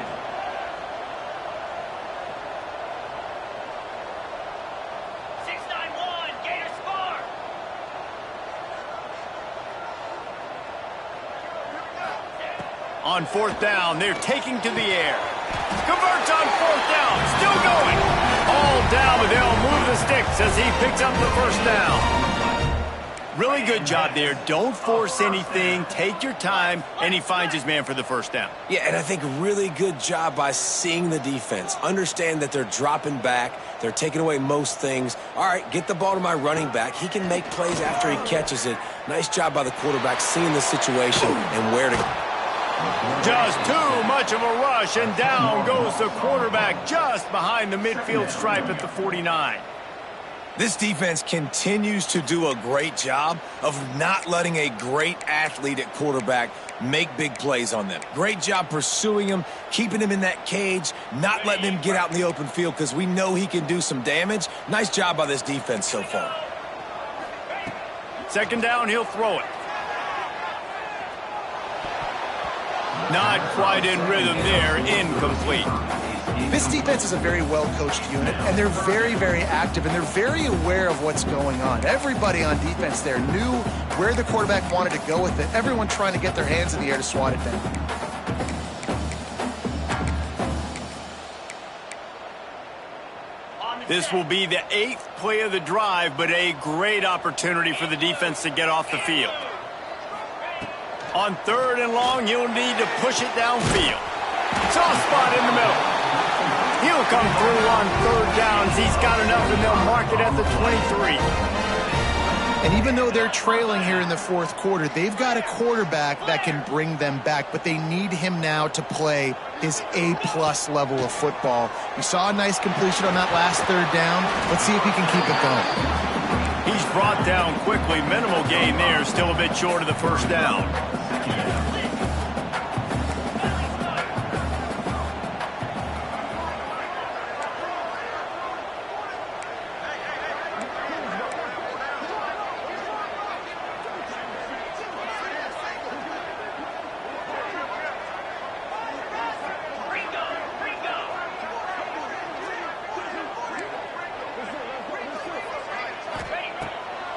On fourth down, they're taking to the air. Converts on fourth down, still going. All down, but they'll move the sticks as he picks up the first down. Really good job there. Don't force anything. Take your time, and he finds his man for the first down. Yeah, and I think really good job by seeing the defense. Understand that they're dropping back. They're taking away most things. All right, get the ball to my running back. He can make plays after he catches it. Nice job by the quarterback seeing the situation and where to go. Just too much of a rush, and down goes the quarterback just behind the midfield stripe at the 49. This defense continues to do a great job of not letting a great athlete at quarterback make big plays on them. Great job pursuing him, keeping him in that cage, not letting him get out in the open field because we know he can do some damage. Nice job by this defense so far. Second down, he'll throw it. Not quite in rhythm there, incomplete. This defense is a very well-coached unit, and they're very, very active, and they're very aware of what's going on. Everybody on defense there knew where the quarterback wanted to go with it. Everyone trying to get their hands in the air to swat it down. This will be the 8th play of the drive, but a great opportunity for the defense to get off the field. On third and long, he'll need to push it downfield. Soft spot in the middle. He'll come through on third downs. He's got enough, and they'll mark it at the 23. And even though they're trailing here in the fourth quarter, they've got a quarterback that can bring them back, but they need him now to play his A-plus level of football. We saw a nice completion on that last third down. Let's see if he can keep it going. He's brought down quickly. Minimal gain there. Still a bit short of the first down.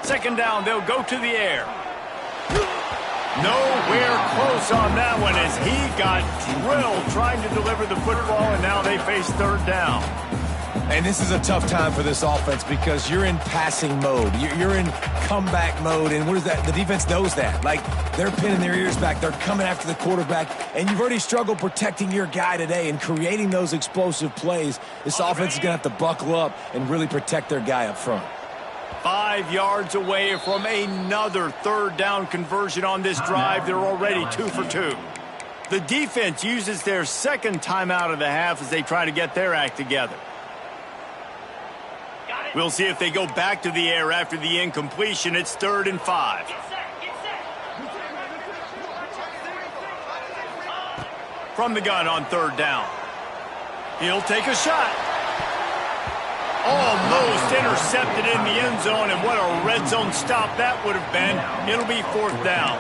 Second down, they'll go to the air. Nowhere close on that one as he got drilled trying to deliver the football, and now they face third down. And this is a tough time for this offense because you're in passing mode. You're in comeback mode, and what is that? The defense knows that. Like, they're pinning their ears back. They're coming after the quarterback, and you've already struggled protecting your guy today and creating those explosive plays. This offense is going to have to buckle up and really protect their guy up front. 5 yards away from another third down conversion on this drive. They're already 2 for 2. The defense uses their second timeout of the half as they try to get their act together. We'll see if they go back to the air after the incompletion. It's 3rd and 5. From the gun on third down. He'll take a shot. Almost intercepted in the end zone, and what a red zone stop that would have been. It'll be 4th down.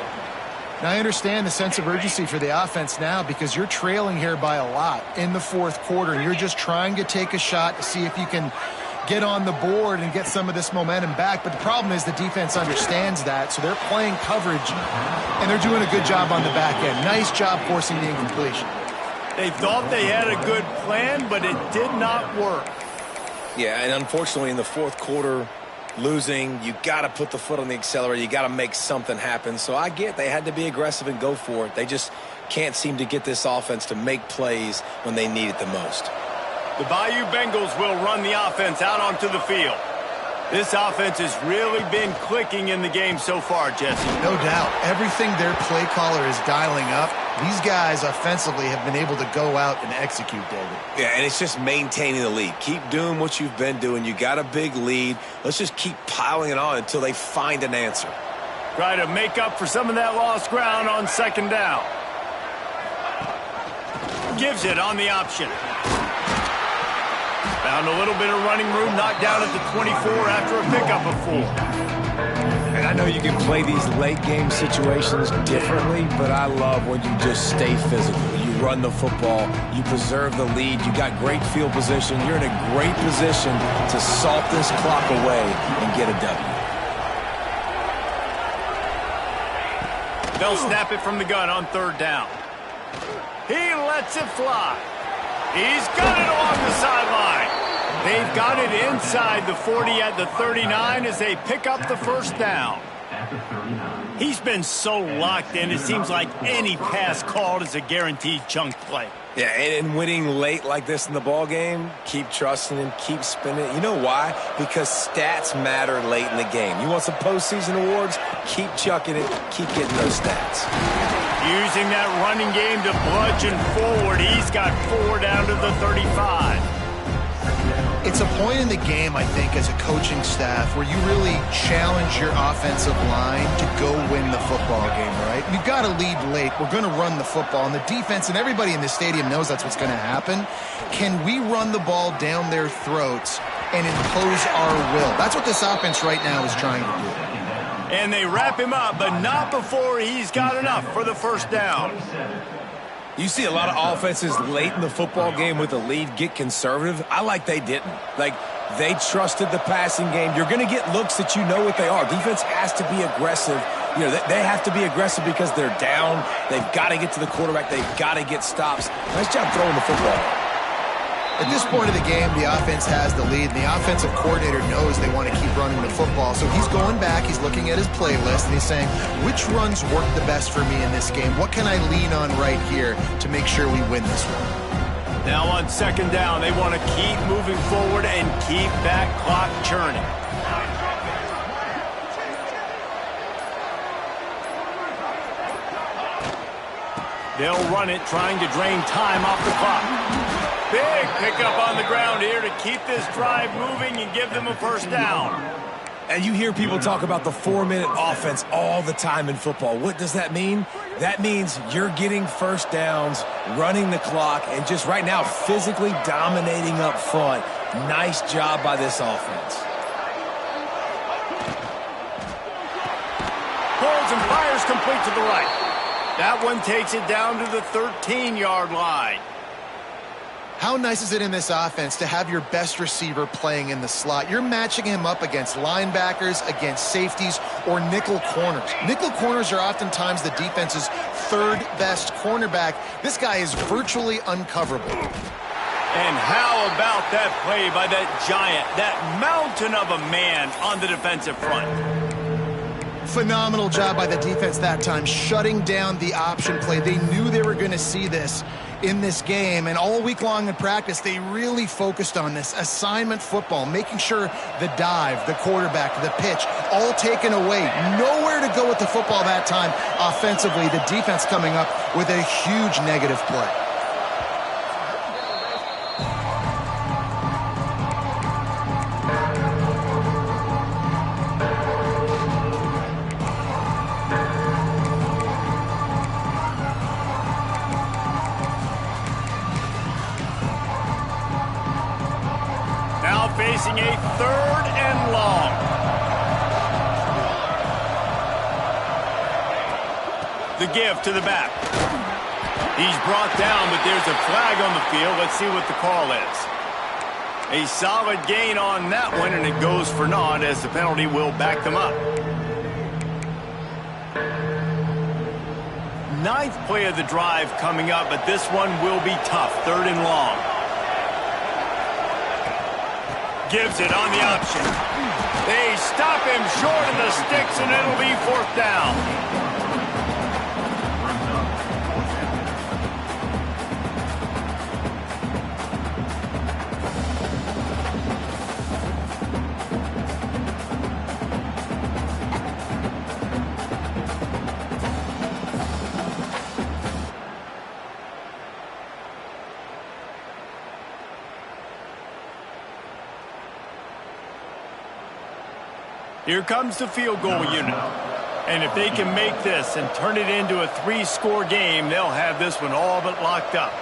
Now, I understand the sense of urgency for the offense now because you're trailing here by a lot in the fourth quarter, and you're just trying to take a shot to see if you can get on the board and get some of this momentum back. But the problem is the defense understands that, so they're playing coverage, and they're doing a good job on the back end. Nice job forcing the incompletion. They thought they had a good plan, but it did not work. Yeah, and unfortunately in the fourth quarter, losing, you got to put the foot on the accelerator. You got to make something happen. So I get they had to be aggressive and go for it. They just can't seem to get this offense to make plays when they need it the most. The Bayou Bengals will run the offense out onto the field. This offense has really been clicking in the game so far, Jesse. No doubt. Everything their play caller is dialing up, these guys offensively have been able to go out and execute, David. Yeah, and it's just maintaining the lead. Keep doing what you've been doing. You got a big lead. Let's just keep piling it on until they find an answer. Try to make up for some of that lost ground on second down. Gives it on the option. Found a little bit of running room, knocked down at the 24 after a pickup of 4. I know you can play these late game situations differently, but I love when you just stay physical. You run the football, you preserve the lead, you got great field position, you're in a great position to salt this clock away and get a W. They'll snap it from the gun on 3rd down. He lets it fly. He's got it along the sideline. They've got it inside the 40 at the 39 as they pick up the 1st down. He's been so locked in, it seems like any pass called is a guaranteed chunk play. Yeah, and winning late like this in the ball game, keep trusting him, keep spinning it. You know why? Because stats matter late in the game. You want some postseason awards? Keep chucking it, keep getting those stats. Using that running game to bludgeon forward, he's got 4 down to the 35. It's a point in the game, I think, as a coaching staff where you really challenge your offensive line to go win the football game, right? We've got to lead late. We're going to run the football. And the defense and everybody in the stadium knows that's what's going to happen. Can we run the ball down their throats and impose our will? That's what this offense right now is trying to do. And they wrap him up, but not before he's got enough for the 1st down. You see a lot of offenses late in the football game with a lead get conservative. I like they didn't. Like, they trusted the passing game. You're going to get looks that you know what they are. Defense has to be aggressive. You know, they have to be aggressive because they're down. They've got to get to the quarterback. They've got to get stops. Nice job throwing the football. At this point of the game, the offense has the lead, and the offensive coordinator knows they want to keep running the football. So he's going back, he's looking at his playlist, and he's saying, which runs work the best for me in this game? What can I lean on right here to make sure we win this one? Now on 2nd down, they want to keep moving forward and keep that clock churning. They'll run it, trying to drain time off the clock. Big pickup on the ground here to keep this drive moving and give them a 1st down. And you hear people talk about the 4-minute offense all the time in football. What does that mean? That means you're getting 1st downs, running the clock, and just right now physically dominating up front. Nice job by this offense. Pulls and fires complete to the right. That one takes it down to the 13-yard line. How nice is it in this offense to have your best receiver playing in the slot? You're matching him up against linebackers, against safeties, or nickel corners. Nickel corners are oftentimes the defense's 3rd best cornerback. This guy is virtually uncoverable. And how about that play by that giant, that mountain of a man on the defensive front? Phenomenal job by the defense that time, shutting down the option play. They knew they were going to see this in this game, and all week long in practice, they really focused on this assignment football, making sure the dive, the quarterback, the pitch, all taken away. Nowhere to go with the football that time offensively. The defense coming up with a huge negative play. Facing a 3rd and long. The give to the back. He's brought down, but there's a flag on the field. Let's see what the call is. A solid gain on that one, and it goes for naught as the penalty will back them up. 9th play of the drive coming up, but this one will be tough. 3rd and long. Gives it on the option. They stop him short of the sticks, and it'll be 4th down. Here comes the field goal unit. And if they can make this and turn it into a 3-score game, they'll have this one all but locked up.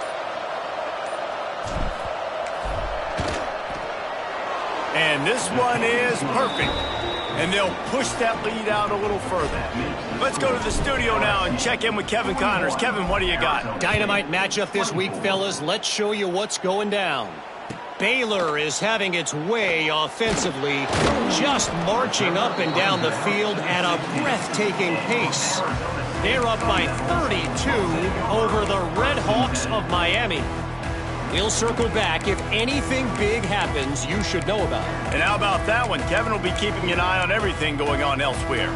And this one is perfect. And they'll push that lead out a little further. Let's go to the studio now and check in with Kevin Connors. Kevin, what do you got? Dynamite matchup this week, fellas. Let's show you what's going down. Baylor is having its way offensively, just marching up and down the field at a breathtaking pace. They're up by 32 over the Red Hawks of Miami. We'll circle back if anything big happens you should know about. And how about that one? Kevin will be keeping an eye on everything going on elsewhere.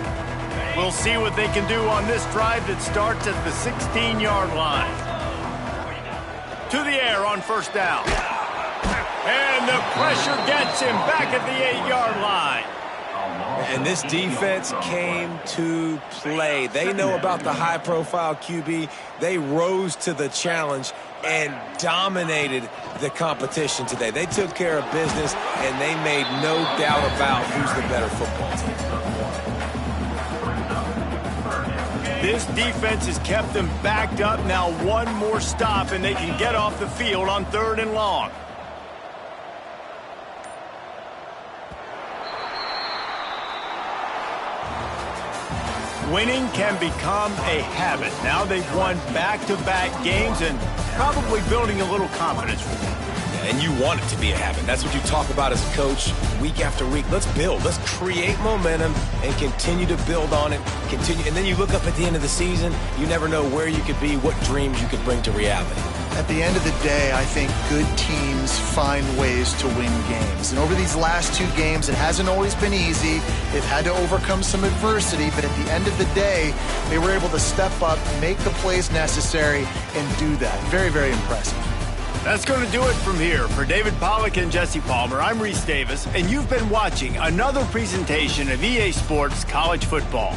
We'll see what they can do on this drive that starts at the 16-yard line. To the air on first down. And the pressure gets him back at the 8-yard line. And this defense came to play. They know about the high-profile QB. They rose to the challenge and dominated the competition today. They took care of business, and they made no doubt about who's the better football team. This defense has kept them backed up. Now one more stop, and they can get off the field on 3rd and long. Winning can become a habit. Now they've won back-to-back games and probably building a little confidence for them. And you want it to be a habit. That's what you talk about as a coach week after week. Let's build. Let's create momentum and continue to build on it. And then you look up at the end of the season, you never know where you could be, what dreams you could bring to reality. At the end of the day, I think good teams find ways to win games. And over these last 2 games, it hasn't always been easy. They've had to overcome some adversity, but at the end of the day, they were able to step up, make the plays necessary, and do that. Very, very impressive. That's going to do it from here. For David Pollack and Jesse Palmer, I'm Reese Davis, and you've been watching another presentation of EA Sports College Football.